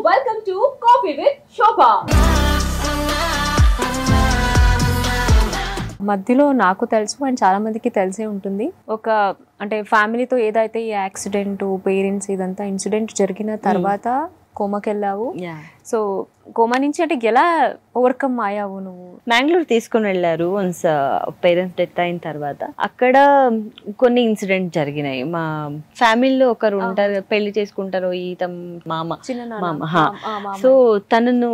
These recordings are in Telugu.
welcome to Coffee with Shobha. మధ్యలో నాకు తెలుసు అండ్ చాలా మందికి తెలిసే ఉంటుంది. ఒక అంటే ఫ్యామిలీతో ఏదైతే ఈ యాక్సిడెంట్ పేరెంట్స్ ఇదంతా ఇన్సిడెంట్ జరిగిన తర్వాత కోమాకి వెళ్ళావు. సో కోమా నుంచి అంటే ఎలా ఓవర్కమ్ అయ్యావు నువ్వు? బెంగళూరు తీసుకుని వెళ్ళారు వన్స్ పేరెంట్స్ డెత్ అయిన తర్వాత. అక్కడ కొన్ని ఇన్సిడెంట్ జరిగినాయి. మా ఫ్యామిలీలో ఒకరు ఉంటారు, పెళ్లి చేసుకుంటారు, ఈతం మామ. సో తనను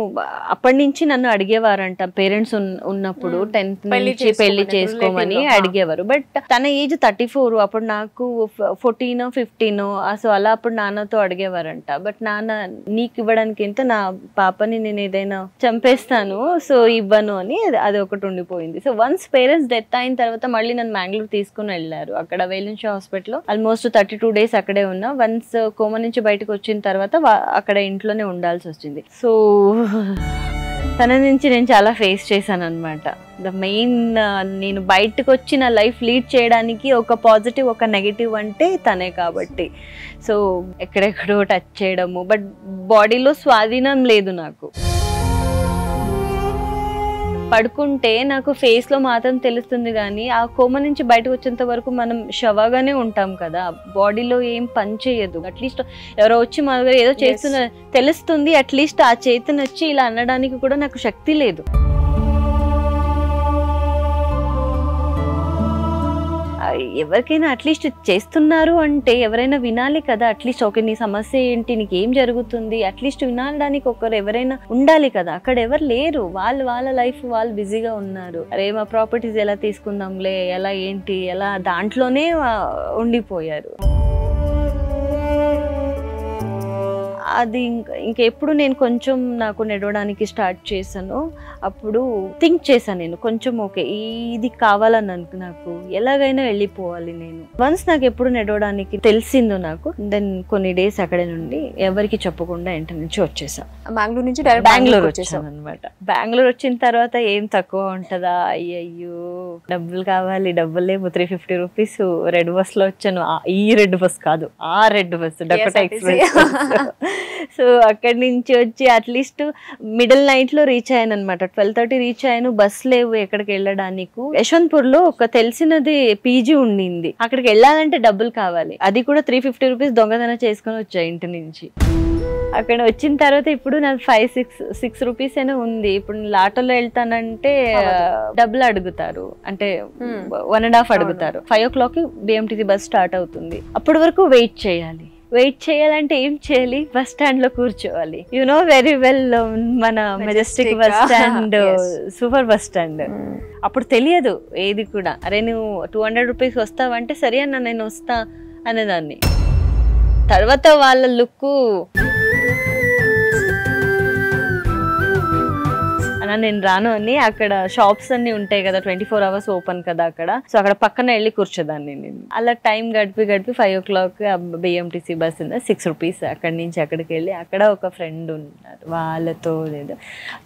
అప్పటి నుంచి నన్ను అడిగేవారంట పేరెంట్స్ ఉన్నప్పుడు 10th నుంచి పెళ్లి చేసుకోమని అడిగేవారు. బట్ తన ఏజ్ 34, అప్పుడు నాకు 14 or 15. సో అలా అప్పుడు నాన్నతో అడిగేవారంట. బట్ నాన్న నీకు ఇవ్వడానికి ఎంత, నా పాపని నేను ఏదైనా చంపేస్తాను సో ఇవ్వను అని అది ఒకటి ఉండిపోయింది. సో వన్స్ పేరెంట్స్ డెత్ అయిన తర్వాత మళ్ళీ నన్ను బెంగళూరు తీసుకుని వెళ్ళారు. అక్కడ వేలూన్షా హాస్పిటల్లో ఆల్మోస్ట్ 32 days అక్కడే ఉన్నా. వన్స్ కోమా నుంచి బయటకు వచ్చిన తర్వాత అక్కడ ఇంట్లోనే ఉండాల్సి వచ్చింది. సో తన నుంచి నేను చాలా ఫేస్ చేశాను అనమాట. ద మెయిన్ నేను బయటకు వచ్చి నా లైఫ్ లీడ్ చేయడానికి ఒక పాజిటివ్ ఒక నెగిటివ్ అంటే తనే కాబట్టి. సో ఎక్కడెక్కడో టచ్ చేయడము, బట్ బాడీలో స్వాధీనం లేదు నాకు. పడుకుంటే నాకు ఫేస్లో మాత్రం తెలుస్తుంది, కానీ ఆ కోమ నుంచి బయటకు వచ్చేంత వరకు మనం శవగానే ఉంటాం కదా, బాడీలో ఏం పని చేయదు. అట్లీస్ట్ ఎవరో వచ్చి మన దగ్గర ఏదో చేస్తున్న తెలుస్తుంది, అట్లీస్ట్ ఆ చేతిని వచ్చి ఇలా అనడానికి కూడా నాకు శక్తి లేదు. ఎవరికైనా అట్లీస్ట్ చేస్తున్నారు అంటే ఎవరైనా వినాలి కదా. అట్లీస్ట్ ఓకే నీ సమస్య ఏంటి, నీకు ఏం జరుగుతుంది, అట్లీస్ట్ వినడానికి ఒకరు ఎవరైనా ఉండాలి కదా. అక్కడ ఎవరు లేరు, వాళ్ళ లైఫ్ వాళ్ళు బిజీగా ఉన్నారు. అరే మా ప్రాపర్టీస్ ఎలా తీసుకుందాంలే, ఎలా ఏంటి, ఎలా దాంట్లోనే ఉండిపోయారు. అది ఇంకెప్పుడు నేను కొంచెం నాకు నడవడానికి స్టార్ట్ చేశాను, అప్పుడు థింక్ చేశాను నేను కొంచెం ఓకే ఇది కావాలని నాకు ఎలాగైనా వెళ్ళిపోవాలి నేను. వన్స్ నాకు ఎప్పుడు నడవడానికి తెలిసిందో నాకు, దెన్ కొన్ని డేస్ అక్కడే నుండి ఎవరికి చెప్పకుండా ఇంటి నుంచి వచ్చేసాను. బెంగళూరు నుంచి బెంగళూరు వచ్చేసాను అనమాట. బెంగళూరు వచ్చిన తర్వాత ఏం తక్కువ ఉంటుందా, అయ్యయ్యో డబ్బులు కావాలి, డబ్బులు లేవు. 350 rupees రెడ్ బస్ లో వచ్చాను. ఈ రెడ్ బస్ కాదు, ఆ red bus Dakota express. So అక్కడి నుంచి వచ్చి అట్లీస్ట్ మిడిల్ నైట్ లో రీచ్ అయ్యాను అనమాట. 12:30 రీచ్ అయ్యాను. బస్ లేవు ఎక్కడికి వెళ్ళడానికి. యశ్వంతపూర్ లో ఒక తెలిసినది పీజీ ఉండింది, అక్కడికి వెళ్ళాలంటే డబ్బులు కావాలి. అది కూడా 350 rupees దొంగతనం చేసుకుని వచ్చా ఇంటి నుంచి. అక్కడ వచ్చిన తర్వాత ఇప్పుడు నాకు 5-6 rupees అయినా ఉంది. ఇప్పుడు నేను ఆటోలో వెళ్తానంటే డబ్బులు అడుగుతారు, అంటే 1.5 అడుగుతారు. 5 o'clock BMTC బస్ స్టార్ట్ అవుతుంది. అప్పటి వరకు వెయిట్ చేయాలి. వెయిట్ చేయాలంటే ఏం చేయాలి, బస్ స్టాండ్ లో కూర్చోవాలి. యు నో వెరీ వెల్ మన Majestic bus stand, super bus stand. అప్పుడు తెలియదు ఏది కూడా. అరే నువ్వు 200 rupees వస్తావంటే సరే అన్న నేను వస్తా అనేదాన్ని. తర్వాత వాళ్ళ లుక్ అన్న నేను రాను అని, అక్కడ షాప్స్ అన్ని ఉంటాయి కదా, 24 hours ఓపెన్ కదా అక్కడ. సో అక్కడ పక్కన వెళ్ళి కూర్చోదాన్ని నేను. అలా టైం గడిపి 5 o'clock BMTC బస్ ఉంది, 6 rupees. అక్కడి నుంచి అక్కడికి వెళ్ళి అక్కడ ఒక ఫ్రెండ్ ఉన్నారు, వాళ్ళతో ఏదో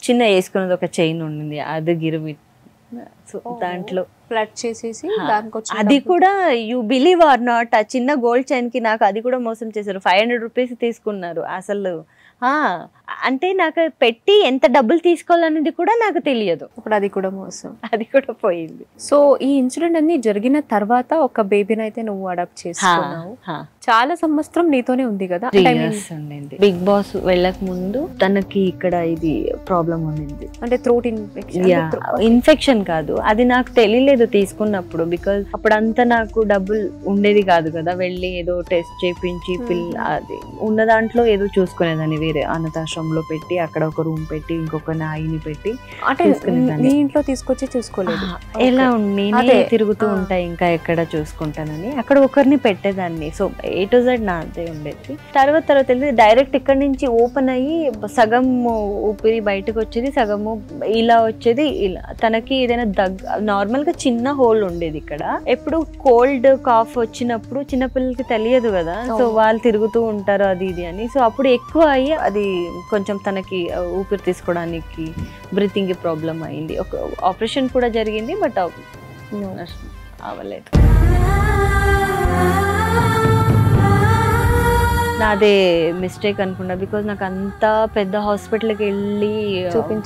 చిన్న వేసుకున్నది ఒక చైన్ ఉండింది, అది గిరిమి. సో దాంట్లో ఫ్లడ్ చేసేసి అది కూడా యూ బిలీవ్ ఆర్ నాట్, ఆ చిన్న గోల్డ్ చైన్ కి నాకు అది కూడా మోసం చేశారు. 500 rupees తీసుకున్నారు అసలు. అంటే నాకు పెట్టి ఎంత డబ్బులు తీసుకోవాలనేది కూడా నాకు తెలియదు. ఇప్పుడు అది కూడా మోసం, అది కూడా పోయింది. సో ఈ ఇన్సిడెంట్ అన్ని జరిగిన తర్వాత ఒక బేబీని అయితే నువ్వు అడాప్ట్ చేసుకున్నావు. చాలా సంవత్సరం నీతోనే ఉంది కదా. బిగ్ బాస్ వెళ్ళక ముందు తనకి ఇక్కడ ఇది ప్రాబ్లం ఉండింది, అంటే థ్రోట్ ఇన్ఫెక్షన్ కాదు, అది నాకు తెలియలేదు తీసుకున్నప్పుడు. బికాజ్ అప్పుడంతా నాకు డబ్బులు ఉండేది కాదు కదా, వెళ్ళి ఏదో టెస్ట్ చేయించి అది ఉన్న దాంట్లో ఏదో చూసుకునేదాన్ని. వేరే అనాథాశ్రమంలో పెట్టి అక్కడ ఒక రూమ్ పెట్టి ఇంకొక నాయిని పెట్టి అంటే ఇంట్లో తీసుకొచ్చి చూసుకోలేదు. ఎలా నేనే తిరుగుతూ ఉంటాయి ఇంకా ఎక్కడ చూసుకుంటానని అక్కడ ఒకరిని పెట్టేదాన్ని. సో A to Z నాదే ఉండేది. తర్వాత డైరెక్ట్ ఇక్కడ నుంచి ఓపెన్ అయ్యి సగం ఊపిరి బయటకు వచ్చేది, సగము ఇలా వచ్చేది. ఇలా తనకి ఏదైనా నార్మల్ గా చిన్న హోల్ ఉండేది ఇక్కడ. ఎప్పుడు కోల్డ్ కాఫ్ వచ్చినప్పుడు చిన్నపిల్లలకి తెలియదు కదా, సో వాళ్ళు తిరుగుతూ ఉంటారు అది ఇది అని. సో అప్పుడు ఎక్కువ అయ్యి అది కొంచెం తనకి ఊపిరి తీసుకోవడానికి బ్రీతింగ్ కి ప్రాబ్లం అయింది. ఒక ఆపరేషన్ కూడా జరిగింది, బట్ అవ్వలేదు. నాదే మిస్టేక్ అనుకుంటా. బికాజ్ నాకు అంత పెద్ద హాస్పిటల్కి వెళ్ళి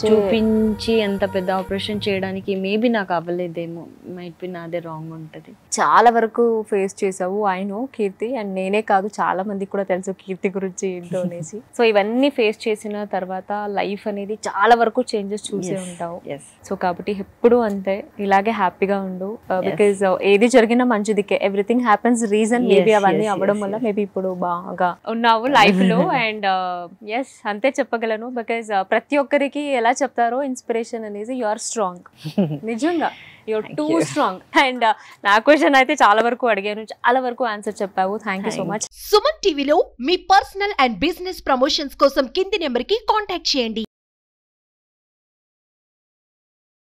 చూపించి అంత పెద్ద ఆపరేషన్ చేయడానికి మేబీ నాకు అవ్వలేదేమో, మైట్ బి నాదే రాంగ్ ఉంటుంది. చాలా వరకు ఫేస్ చేసావు ఐ నో కీర్తి, అండ్ నేనే కాదు చాలా మందికి కూడా తెలుసు కీర్తి గురించి ఏంటో అనేసి. సో ఇవన్నీ ఫేస్ చేసిన తర్వాత లైఫ్ అనేది చాలా వరకు చేంజెస్ చూసే ఉంటావు. సో కాబట్టి ఎప్పుడు అంతే ఇలాగే హ్యాపీగా ఉండు, బికాజ్ ఏది జరిగినా మంచిదికే, ఎవ్రీథింగ్ హ్యాపెన్స్ రీజన్. మేబీ అవన్నీ అవ్వడం వల్ల మేబీ ఇప్పుడు బాగా ఉన్నావు లైఫ్ లో. అండ్ ఎస్ అంతే చెప్పగలను, బికాజ్ ప్రతి ఒక్కరికి ఎలా చెప్తారో ఇన్స్పిరేషన్ అనేది యు ఆర్ స్ట్రాంగ్. నిజంగా యూఆర్ టూ స్ట్రాంగ్. అండ్ నా క్వశ్చన్ అయితే చాలా వరకు అడిగాను, చాలా వరకు ఆన్సర్ చెప్పావు. Thank you so much. Suman టీవీలో మీ పర్సనల్ అండ్ బిజినెస్ ప్రమోషన్స్ కోసం కింది నెంబర్ కి కాంటాక్ట్ చేయండి.